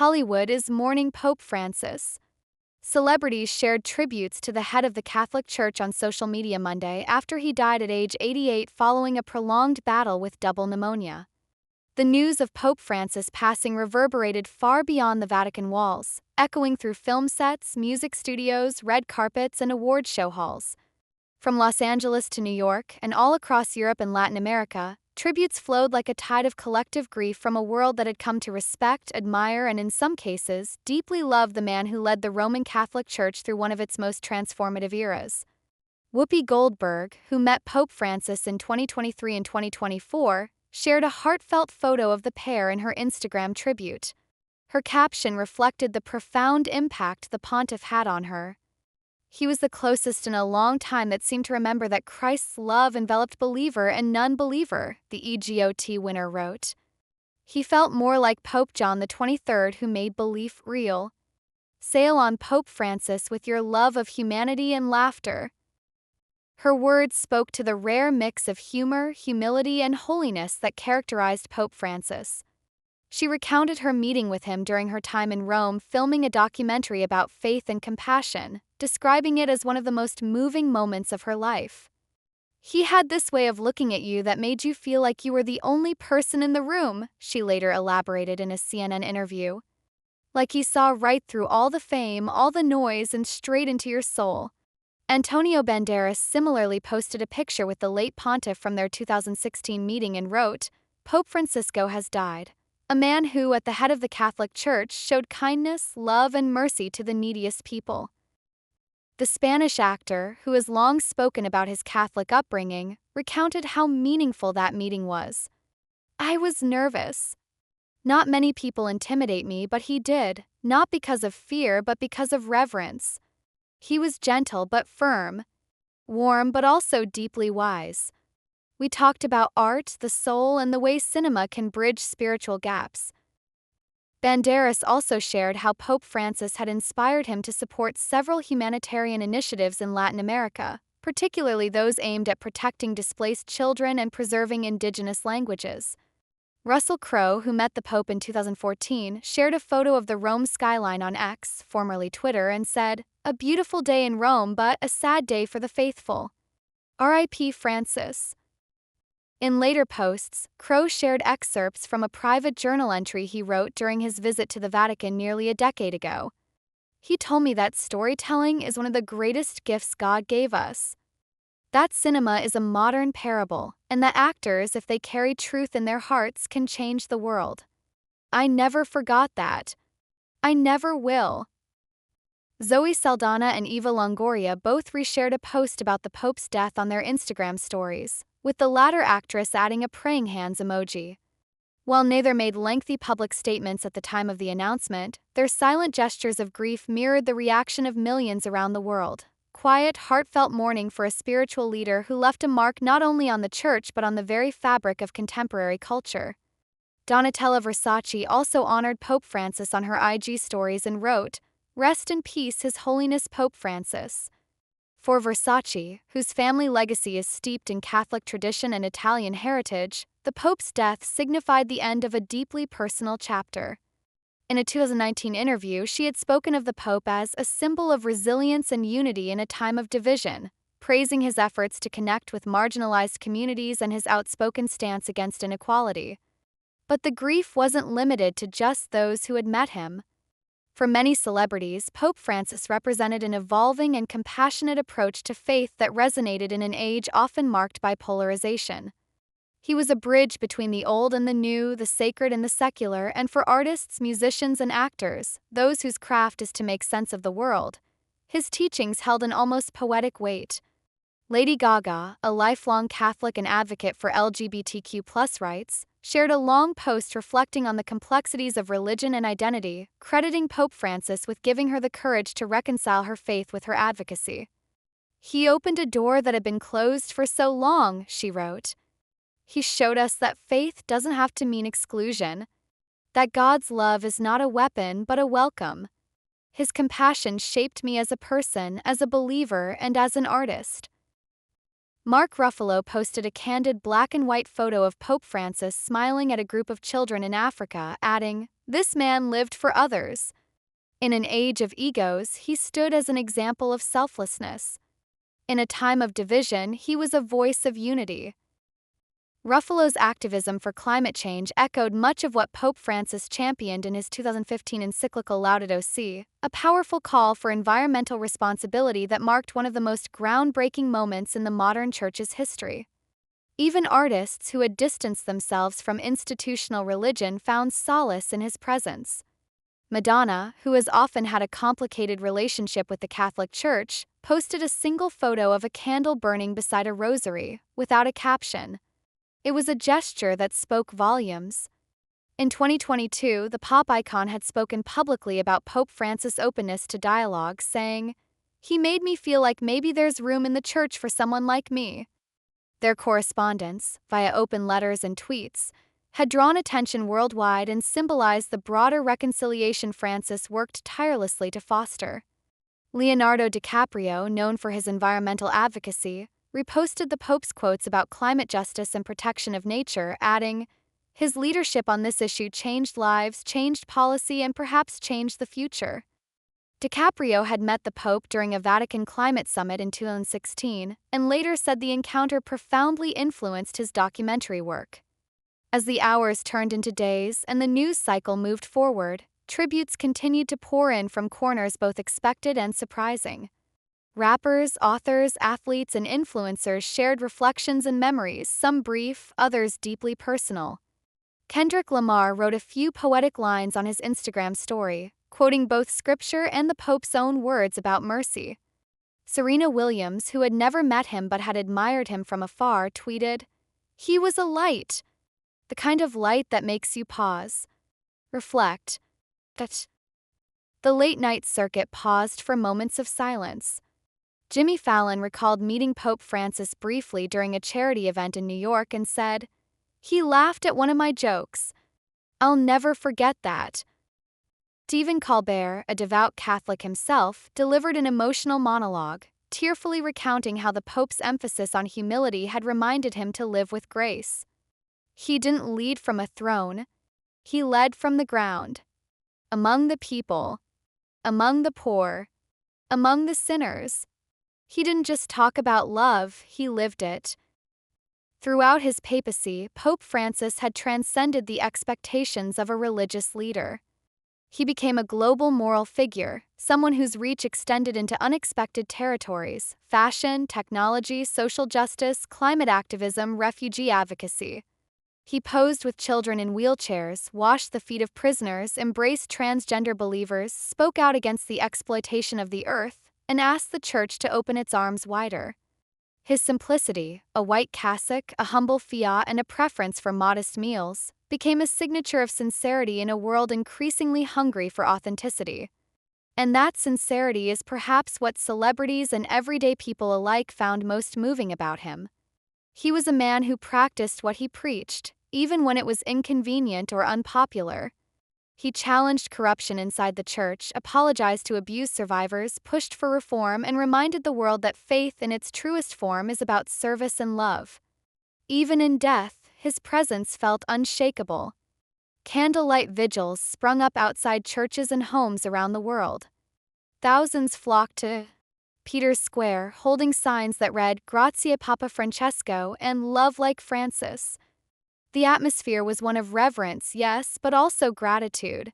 Hollywood is mourning Pope Francis. Celebrities shared tributes to the head of the Catholic Church on social media Monday after he died at age 88 following a prolonged battle with double pneumonia. The news of Pope Francis passing reverberated far beyond the Vatican walls, echoing through film sets, music studios, red carpets, and award show halls. From Los Angeles to New York and all across Europe and Latin America, tributes flowed like a tide of collective grief from a world that had come to respect, admire, and in some cases, deeply love the man who led the Roman Catholic Church through one of its most transformative eras. Whoopi Goldberg, who met Pope Francis in 2023 and 2024, shared a heartfelt photo of the pair in her Instagram tribute. Her caption reflected the profound impact the pontiff had on her. "He was the closest in a long time that seemed to remember that Christ's love enveloped believer and non-believer," the EGOT winner wrote. "He felt more like Pope John the 23rd who made belief real. Sail on, Pope Francis, with your love of humanity and laughter." Her words spoke to the rare mix of humor, humility, and holiness that characterized Pope Francis. She recounted her meeting with him during her time in Rome filming a documentary about faith and compassion, describing it as one of the most moving moments of her life. "He had this way of looking at you that made you feel like you were the only person in the room," she later elaborated in a CNN interview. "Like he saw right through all the fame, all the noise, and straight into your soul." Antonio Banderas similarly posted a picture with the late pontiff from their 2016 meeting and wrote, "Pope Francisco has died. A man who, at the head of the Catholic Church, showed kindness, love, and mercy to the neediest people." The Spanish actor, who has long spoken about his Catholic upbringing, recounted how meaningful that meeting was. "I was nervous. Not many people intimidate me, but he did, not because of fear but because of reverence. He was gentle but firm, warm but also deeply wise. We talked about art, the soul, and the way cinema can bridge spiritual gaps." Banderas also shared how Pope Francis had inspired him to support several humanitarian initiatives in Latin America, particularly those aimed at protecting displaced children and preserving indigenous languages. Russell Crowe, who met the Pope in 2014, shared a photo of the Rome skyline on X, formerly Twitter, and said, "A beautiful day in Rome, but a sad day for the faithful. R.I.P. Francis." In later posts, Crowe shared excerpts from a private journal entry he wrote during his visit to the Vatican nearly a decade ago. "He told me that storytelling is one of the greatest gifts God gave us. That cinema is a modern parable, and that actors, if they carry truth in their hearts, can change the world. I never forgot that. I never will." Zoe Saldana and Eva Longoria both reshared a post about the Pope's death on their Instagram stories, with the latter actress adding a praying hands emoji. While neither made lengthy public statements at the time of the announcement, their silent gestures of grief mirrored the reaction of millions around the world. Quiet, heartfelt mourning for a spiritual leader who left a mark not only on the church but on the very fabric of contemporary culture. Donatella Versace also honored Pope Francis on her IG stories and wrote, "Rest in peace, His Holiness Pope Francis." For Versace, whose family legacy is steeped in Catholic tradition and Italian heritage, the Pope's death signified the end of a deeply personal chapter. In a 2019 interview, she had spoken of the Pope as a symbol of resilience and unity in a time of division, praising his efforts to connect with marginalized communities and his outspoken stance against inequality. But the grief wasn't limited to just those who had met him. For many celebrities, Pope Francis represented an evolving and compassionate approach to faith that resonated in an age often marked by polarization. He was a bridge between the old and the new, the sacred and the secular, and for artists, musicians, and actors, those whose craft is to make sense of the world, his teachings held an almost poetic weight. Lady Gaga, a lifelong Catholic and advocate for LGBTQ+ rights, shared a long post reflecting on the complexities of religion and identity, crediting Pope Francis with giving her the courage to reconcile her faith with her advocacy. "He opened a door that had been closed for so long," she wrote. "He showed us that faith doesn't have to mean exclusion, that God's love is not a weapon but a welcome. His compassion shaped me as a person, as a believer, and as an artist." Mark Ruffalo posted a candid black and white photo of Pope Francis smiling at a group of children in Africa, adding, "This man lived for others." In an age of egos, he stood as an example of selflessness. In a time of division, he was a voice of unity. Ruffalo's activism for climate change echoed much of what Pope Francis championed in his 2015 encyclical Laudato Si', a powerful call for environmental responsibility that marked one of the most groundbreaking moments in the modern church's history. Even artists who had distanced themselves from institutional religion found solace in his presence. Madonna, who has often had a complicated relationship with the Catholic Church, posted a single photo of a candle burning beside a rosary, without a caption. It was a gesture that spoke volumes. In 2022, the pop icon had spoken publicly about Pope Francis' openness to dialogue, saying, "He made me feel like maybe there's room in the church for someone like me." Their correspondence, via open letters and tweets, had drawn attention worldwide and symbolized the broader reconciliation Francis worked tirelessly to foster. Leonardo DiCaprio, known for his environmental advocacy, reposted the Pope's quotes about climate justice and protection of nature, adding, "His leadership on this issue changed lives, changed policy, and perhaps changed the future." DiCaprio had met the Pope during a Vatican climate summit in 2016 and later said the encounter profoundly influenced his documentary work. As the hours turned into days and the news cycle moved forward, tributes continued to pour in from corners both expected and surprising. Rappers, authors, athletes, and influencers shared reflections and memories, some brief, others deeply personal. Kendrick Lamar wrote a few poetic lines on his Instagram story, quoting both scripture and the Pope's own words about mercy. Serena Williams, who had never met him but had admired him from afar, tweeted, "He was a light, the kind of light that makes you pause, reflect, that." The late-night circuit paused for moments of silence. Jimmy Fallon recalled meeting Pope Francis briefly during a charity event in New York and said, "He laughed at one of my jokes. I'll never forget that." Stephen Colbert, a devout Catholic himself, delivered an emotional monologue, tearfully recounting how the Pope's emphasis on humility had reminded him to live with grace. "He didn't lead from a throne. He led from the ground. Among the people. Among the poor. Among the sinners. He didn't just talk about love, he lived it." Throughout his papacy, Pope Francis had transcended the expectations of a religious leader. He became a global moral figure, someone whose reach extended into unexpected territories: fashion, technology, social justice, climate activism, refugee advocacy. He posed with children in wheelchairs, washed the feet of prisoners, embraced transgender believers, spoke out against the exploitation of the earth, and asked the church to open its arms wider. His simplicity, a white cassock, a humble fiat, and a preference for modest meals, became a signature of sincerity in a world increasingly hungry for authenticity. And that sincerity is perhaps what celebrities and everyday people alike found most moving about him. He was a man who practiced what he preached, even when it was inconvenient or unpopular. He challenged corruption inside the church, apologized to abuse survivors, pushed for reform, and reminded the world that faith in its truest form is about service and love. Even in death, his presence felt unshakable. Candlelight vigils sprung up outside churches and homes around the world. Thousands flocked to Peter's Square, holding signs that read, "Grazie Papa Francesco" and "Love like Francis." The atmosphere was one of reverence, yes, but also gratitude.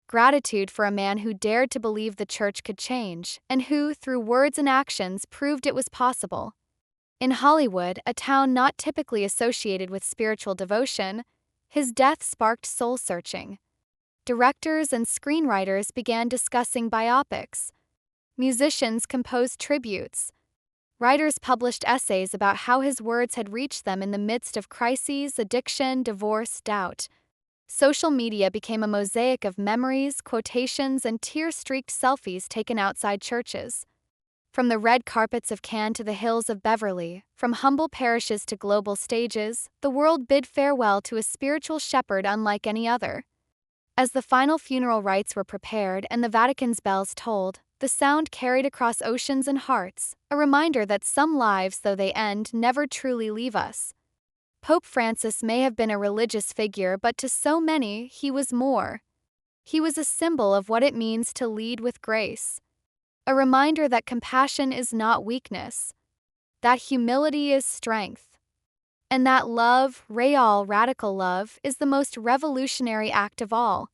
Gratitude for a man who dared to believe the church could change, and who, through words and actions, proved it was possible. In Hollywood, a town not typically associated with spiritual devotion, his death sparked soul-searching. Directors and screenwriters began discussing biopics. Musicians composed tributes. Writers published essays about how his words had reached them in the midst of crises, addiction, divorce, doubt. Social media became a mosaic of memories, quotations, and tear-streaked selfies taken outside churches. From the red carpets of Cannes to the hills of Beverly, from humble parishes to global stages, the world bid farewell to a spiritual shepherd unlike any other. As the final funeral rites were prepared and the Vatican's bells tolled, the sound carried across oceans and hearts, a reminder that some lives, though they end, never truly leave us. Pope Francis may have been a religious figure, but to so many, he was more. He was a symbol of what it means to lead with grace. A reminder that compassion is not weakness, that humility is strength, and that love, real radical love, is the most revolutionary act of all.